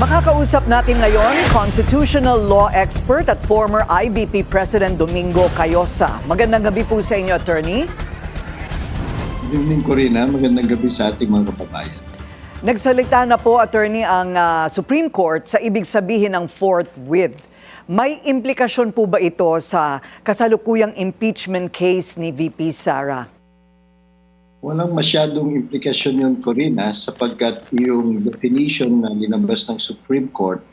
Makakausap natin ngayon, constitutional law expert at former IBP President Domingo Cayosa. Magandang gabi po sa inyo, attorney. Good evening, Corina. Magandang gabi sa ating mga kababayan. Nagsalita na po, attorney, ang Supreme Court sa ibig sabihin ng forthwith. May implikasyon po ba ito sa kasalukuyang impeachment case ni VP Sara? Walang masyadong implikasyon yun, Corina, sapagkat yung definition na linabas ng Supreme Court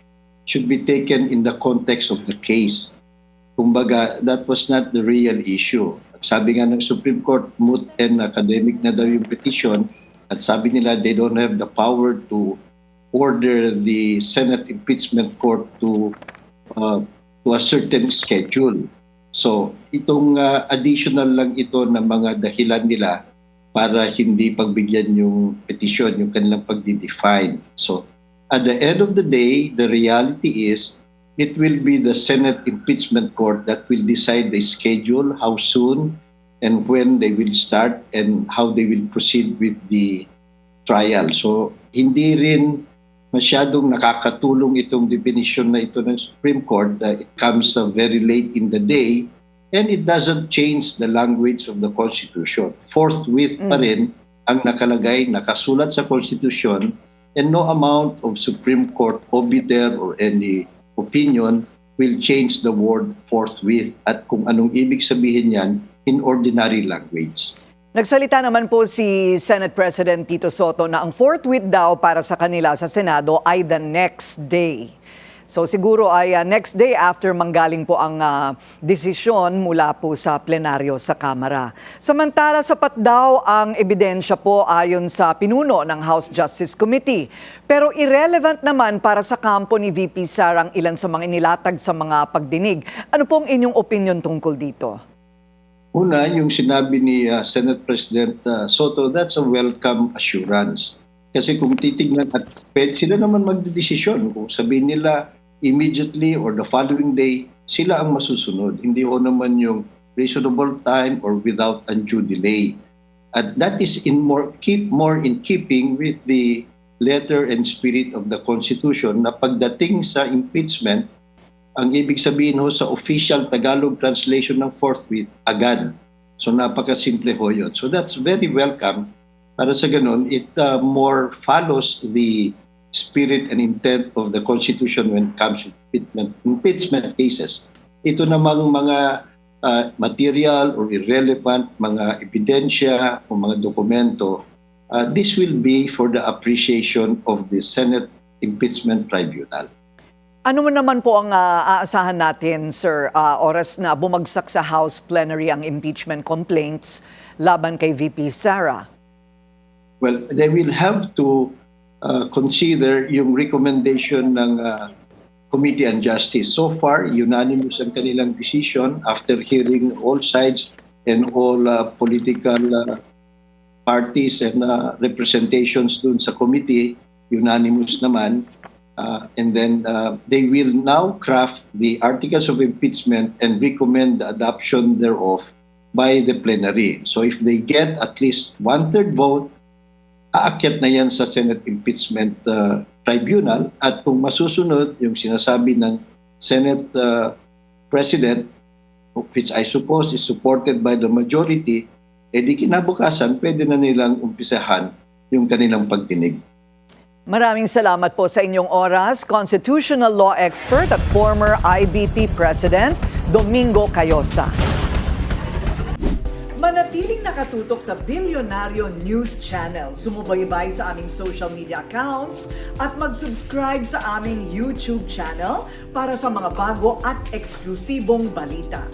should be taken in the context of the case. Kumbaga, that was not the real issue. Sabi nga ng Supreme Court, moot and academic na daw yung petition, at sabi nila they don't have the power to order the Senate Impeachment Court to a certain schedule. So, itong additional lang ito na mga dahilan nila para hindi pagbigyan yung petition, yung kanilang pagdi-define. So, at the end of the day, the reality is it will be the Senate Impeachment Court that will decide the schedule, how soon and when they will start and how they will proceed with the trial. So, hindi rin masyadong nakakatulong itong definition na ito ng Supreme Court. It comes very late in the day and it doesn't change the language of the Constitution. Forthwith pa rin ang nakalagay, nakasulat sa Constitution, and no amount of Supreme Court obiter or any opinion will change the word forthwith at kung anong ibig sabihin yan in ordinary language. Nagsalita naman po si Senate President Tito Soto na ang forthwith daw para sa kanila sa Senado ay the next day. So siguro ay next day after manggaling po ang desisyon mula po sa plenaryo sa Kamara. Samantala, sapat daw ang ebidensya po ayon sa pinuno ng House Justice Committee. Pero irrelevant naman para sa kampo ni VP Sara ang ilan sa mga inilatag sa mga pagdinig. Ano pong inyong opinion tungkol dito? Una, yung sinabi ni Senate President Soto, that's a welcome assurance. Kasi kung titignan at sila naman magdedesisyon, kung sabihin nila immediately or the following day, sila ang masusunod. Hindi o naman yung reasonable time or without undue delay. At that is more in keeping with the letter and spirit of the Constitution na pagdating sa impeachment, ang ibig sabihin ho sa official Tagalog translation ng forthwith, agad. So napakasimple ho yun. So that's very welcome. Para sa ganun, it more follows the spirit and intent of the Constitution when it comes to impeachment cases. Ito namang mga material or irrelevant, mga ebidensya o mga dokumento, this will be for the appreciation of the Senate Impeachment Tribunal. Ano mo naman po ang aasahan natin, sir, oras na bumagsak sa House plenary ang impeachment complaints laban kay VP Sara? Well, they will have to consider yung recommendation ng Committee on Justice. So far, unanimous ang kanilang decision after hearing all sides and all political parties and representations dun sa committee, unanimous naman. And then they will now craft the articles of impeachment and recommend the adoption thereof by the plenary. So if they get at least 1/3 vote, aakyat na yan sa Senate Impeachment Tribunal at kung masusunod yung sinasabi ng Senate President, which I suppose is supported by the majority, edi kinabukasan pwede na nilang umpisahan yung kanilang pagdinig. Maraming salamat po sa inyong oras, constitutional law expert at former IBP President Domingo Cayosa. Manatiling nakatutok sa Bilyonaryo News Channel. Sumubaybay sa aming social media accounts at mag-subscribe sa aming YouTube channel para sa mga bago at eksklusibong balita.